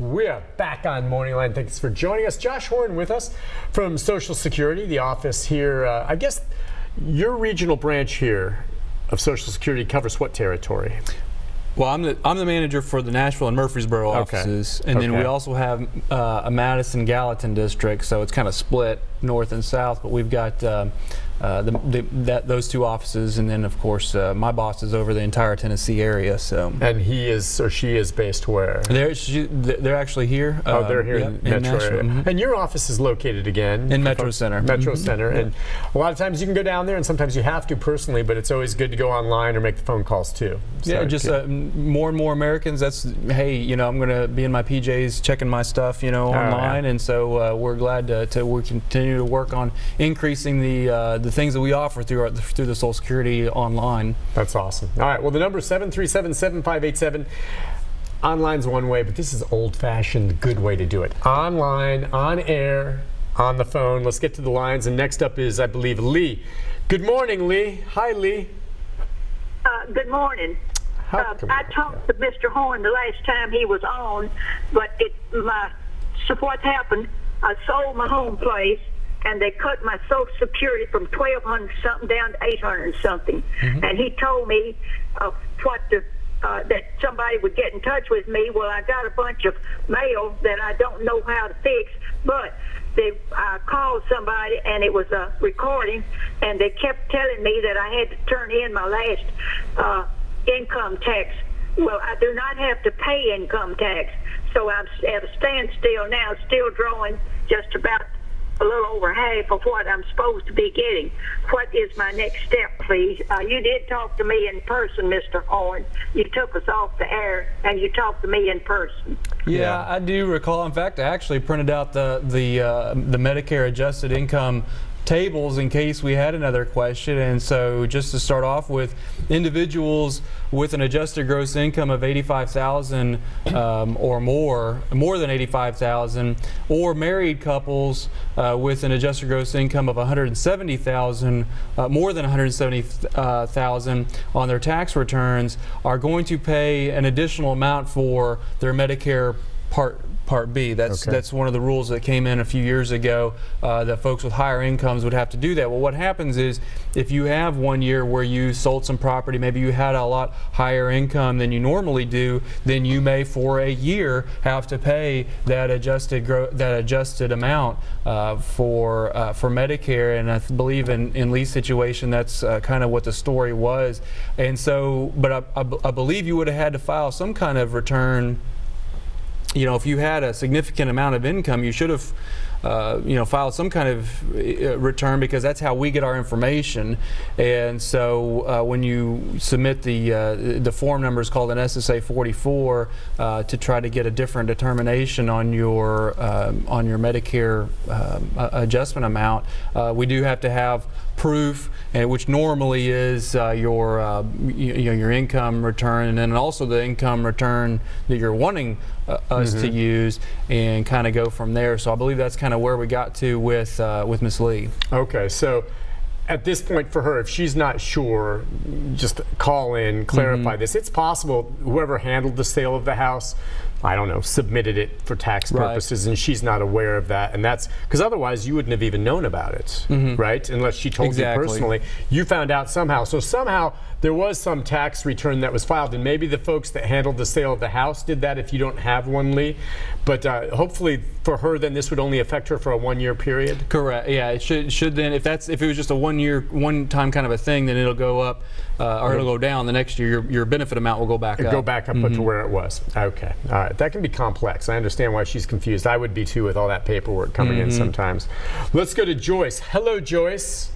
We are back on MorningLine. Thanks for joining us. Josh Horn with us from Social Security, the office here. I guess your regional branch here of Social Security covers what territory? Well, I'm the manager for the Nashville and Murfreesboro offices, and then we also have a Madison Gallatin district, so it's kind of split north and south. But we've got those two offices, and then of course my boss is over the entire Tennessee area. So. And he is or she is based where? They're actually here. Oh, they're here in the metro area. Mm-hmm. And your office is located again in Metro Center. Metro Center, and a lot of times you can go down there, and sometimes you have to personally, but it's always good to go online or make the phone calls too. So yeah, just more and more Americans. Hey, I'm going to be in my PJs checking my stuff, online, and so we're glad we continue to work on increasing the things that we offer through the Social Security online. That's awesome. All right. Well, the number is 737-7587. Online's one way, but this is old-fashioned, good way to do it. Online, on air, on the phone. Let's get to the lines. And next up is, I believe, Lee. Good morning, Lee. Hi, Lee. Good morning. I talked to Mr. Horn the last time he was on, but so what happened, I sold my home place, and they cut my Social Security from $1,200 something down to $800 something. Mm-hmm. And he told me that somebody would get in touch with me. Well, I got a bunch of mail that I don't know how to fix, but I called somebody, and it was a recording, and they kept telling me that I had to turn in my last income tax. Well, I do not have to pay income tax, so I'm at a standstill now, still drawing just about a little over half of what I'm supposed to be getting. What is my next step, please? You did talk to me in person, Mr. Horn. You took us off the air, and you talked to me in person. Yeah, I do recall. In fact, I actually printed out the Medicare adjusted income tables in case we had another question. And so just to start off with, individuals with an adjusted gross income of $85,000 or more than $85,000, or married couples with an adjusted gross income of $170,000, more than $170,000 on their tax returns, are going to pay an additional amount for their Medicare Part B. That's one of the rules that came in a few years ago, that folks with higher incomes would have to do that. Well, what happens is, if you have 1 year where you sold some property, maybe you had a lot higher income than you normally do, then you may for a year have to pay that adjusted amount for Medicare. And I believe in Lee's situation, that's kind of what the story was. And so, but I believe you would have had to file some kind of return. If you had a significant amount of income, you should have filed some kind of return, because that's how we get our information. And so when you submit the form number is called an SSA 44 to try to get a different determination on your Medicare adjustment amount, we do have to have proof, which normally is your income return, and then also the income return that you're wanting us to use, and kind of go from there. So I believe that's kind of where we got to with Miss Lee. Okay, so at this point for her, if she's not sure, just call in, clarify this. It's possible whoever handled the sale of the house, I don't know, submitted it for tax purposes, and she's not aware of that. And that's because otherwise you wouldn't have even known about it, right? Unless she told you personally. You found out somehow. So somehow there was some tax return that was filed, and maybe the folks that handled the sale of the house did that if you don't have one, Lee. But hopefully for her, then this would only affect her for a 1 year period. Correct. Yeah, it should then, if it was just a one time kind of a thing, then it'll go up or it'll go down the next year. Your benefit amount will go back up. Go back up to where it was. Okay. All right. That can be complex. I understand why she's confused. I would be too, with all that paperwork coming in sometimes. Let's go to Joyce. Hello, Joyce.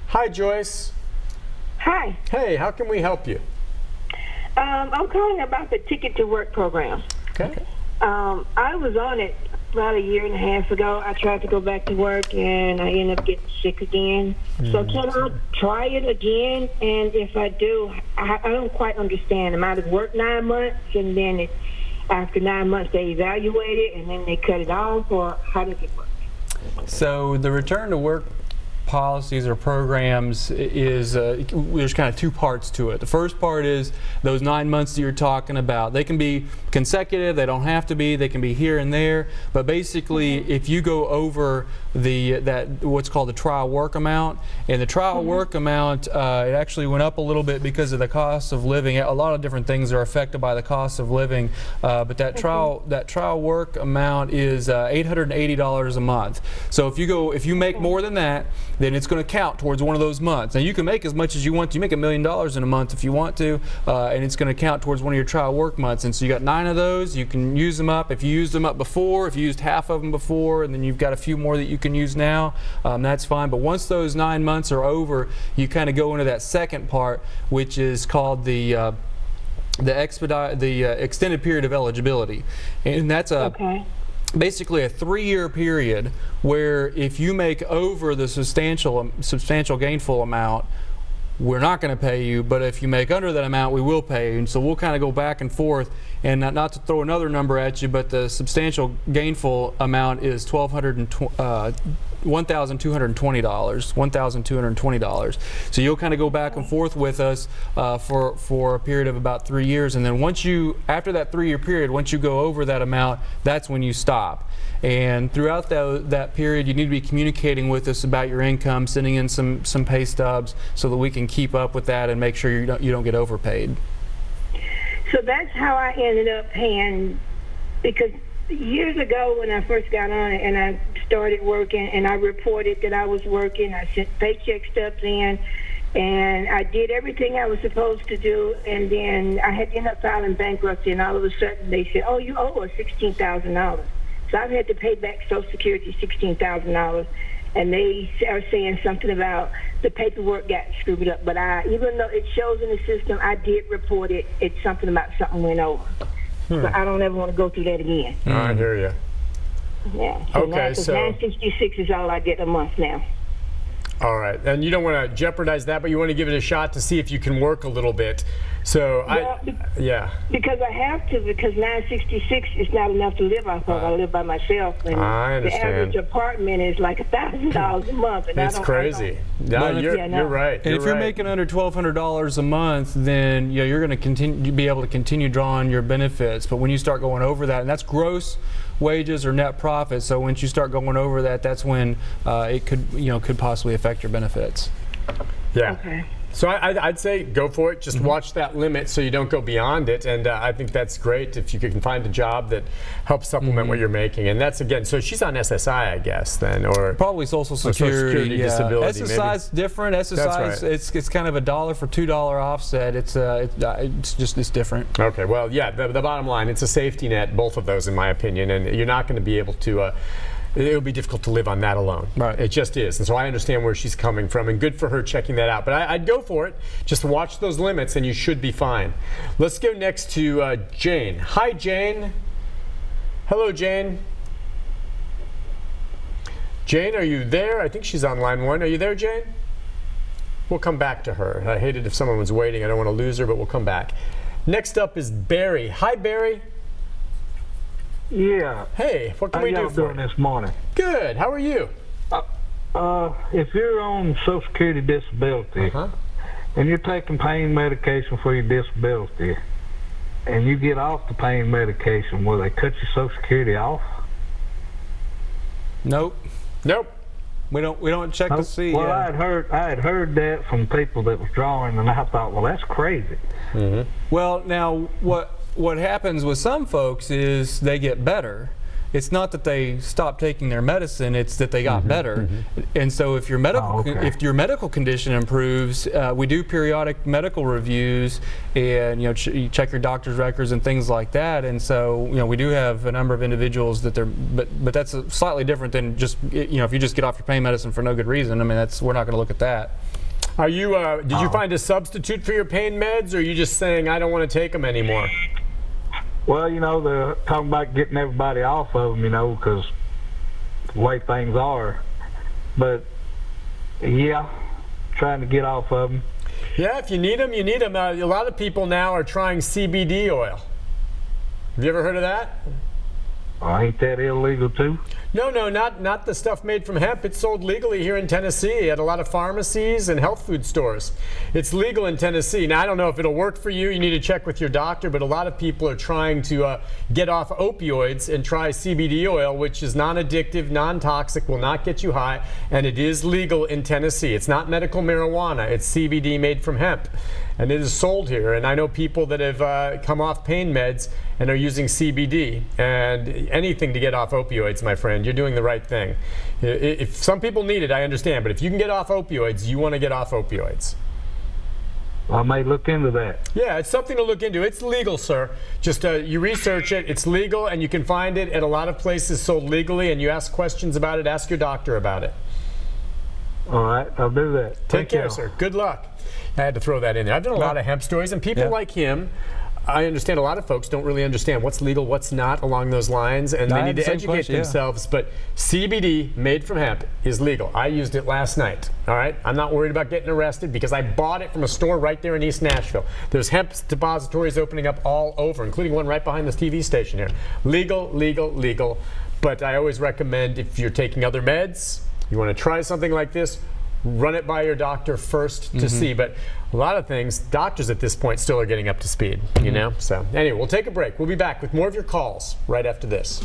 Hi, Joyce. Hi. Hey, how can we help you? I'm calling about the Ticket to Work program. Okay. I was on it about 1.5 years ago. I tried to go back to work, and I ended up getting sick again. So can I try it again? And if I do, I don't quite understand. Am I to work 9 months, and then after 9 months they evaluate it, and then they cut it off, or how does it work? So the return to work policies or programs is there's kind of two parts to it. The first part is those 9 months that you're talking about. They can be consecutive, they don't have to be, they can be here and there, but basically if you go over what's called the trial work amount, and the trial work amount it actually went up a little bit because of the cost of living. A lot of different things are affected by the cost of living, but that trial work amount is $880 a month. So if you make more than that, then it's going to count towards one of those months. Now you can make as much as you want to. You make $1 million in a month if you want to, and it's going to count towards one of your trial work months. And so you got 9 of those. You can use them up. If you used them up before, if you used half of them before, and then you've got a few more that you can use now, that's fine. But once those 9 months are over, you kind of go into that second part, which is called the extended period of eligibility, and that's basically a 3-year period where if you make over the substantial gainful amount, we're not going to pay you, but if you make under that amount, we will pay you. And so we'll kind of go back and forth, and not to throw another number at you, but the substantial gainful amount is $1,220. So you'll kind of go back and forth with us for a period of about 3 years, and then after that 3-year period, once you go over that amount, that's when you stop. And throughout that period, you need to be communicating with us about your income, sending in some pay stubs so that we can keep up with that and make sure you don't get overpaid. So that's how I ended up paying, because years ago when I first got on it and I started working and I reported that I was working, I sent paycheck stubs in, and I did everything I was supposed to do, and then I had to end up filing bankruptcy, and all of a sudden they said, oh, you owe us $16,000. So I've had to pay back Social Security $16,000, and they are saying something about the paperwork got screwed up. But even though it shows in the system, I did report it. It's something about something went over. So I don't ever want to go through that again. I hear you. Yeah. So okay, so $966 is all I get a month now. All right, and you don't want to jeopardize that, but you want to give it a shot to see if you can work a little bit. So because I have to, because $966 is not enough to live off of. I live by myself, and I understand. The average apartment is like $1,000 a month. And it's crazy. No, you're right. And if you're making under $1,200 a month, then you're going to be able to continue drawing your benefits. But when you start going over that, and that's gross wages or net profit, so once you start going over that, that's when it could possibly affect your benefits. Yeah. Okay. So I'd say go for it. Just watch that limit so you don't go beyond it. And I think that's great if you can find a job that helps supplement what you're making. And that's, again, so she's on SSI, I guess, then, or probably Social Security, disability. SSI's different. SSI's it's kind of a $1 for $2 offset. It's different. Okay. Well, yeah. The bottom line, it's a safety net, both of those, in my opinion, and you're not going to be able to. It'll be difficult to live on that alone. Right. It just is. And so I understand where she's coming from, and good for her checking that out. But I'd go for it. Just watch those limits, and you should be fine. Let's go next to Jane. Hi, Jane. Hello, Jane. Jane, are you there? I think she's on line 1. Are you there, Jane? We'll come back to her. I hate it if someone was waiting. I don't want to lose her, but we'll come back. Next up is Barry. Hi, Barry. Yeah. Hey, what can we do for you? How you doing this morning? Good. How are you? If you're on Social Security disability and you're taking pain medication for your disability, and you get off the pain medication, will they cut your Social Security off? Nope. Nope. We don't check to see. Well, I had heard that from people that was drawing, and I thought, well, that's crazy. Well, now what happens with some folks is they get better. It's not that they stop taking their medicine; it's that they got better. And so, if your medical condition improves, we do periodic medical reviews, and you check your doctor's records and things like that. And so, we do have a number of individuals that but that's slightly different than just if you just get off your pain medicine for no good reason. I mean, we're not going to look at that. Are you? Did you find a substitute for your pain meds, or are you just saying I don't want to take them anymore? Well, they're talking about getting everybody off of them, because the way things are. But, yeah, trying to get off of them. Yeah, if you need them, you need them. A lot of people now are trying CBD oil. Have you ever heard of that? Ain't that illegal too? No, not the stuff made from hemp. It's sold legally here in Tennessee at a lot of pharmacies and health food stores. It's legal in Tennessee. Now, I don't know if it'll work for you. You need to check with your doctor, but a lot of people are trying to get off opioids and try CBD oil, which is non-addictive, non-toxic, will not get you high, and it is legal in Tennessee. It's not medical marijuana. It's CBD made from hemp, and it is sold here. And I know people that have come off pain meds and are using CBD and anything to get off opioids, my friend. You're doing the right thing. If some people need it, I understand, but if you can get off opioids, you want to get off opioids. I may look into that. Yeah, it's something to look into. It's legal, sir. Just you research it. It's legal, and you can find it at a lot of places sold legally, and you ask questions about it. Ask your doctor about it. All right, I'll do that. Take care, sir. Good luck. I had to throw that in there. I've done a lot of hemp stories, and people like him, I understand a lot of folks don't really understand what's legal, what's not along those lines, and they need to educate themselves. But CBD made from hemp is legal. I used it last night. All right, I'm not worried about getting arrested because I bought it from a store right there in East Nashville. There's hemp depositories opening up all over, including one right behind this TV station here. Legal, legal, legal. But I always recommend if you're taking other meds, you want to try something like this, run it by your doctor first to see. But a lot of things, doctors at this point still are getting up to speed, you know? So anyway, we'll take a break. We'll be back with more of your calls right after this.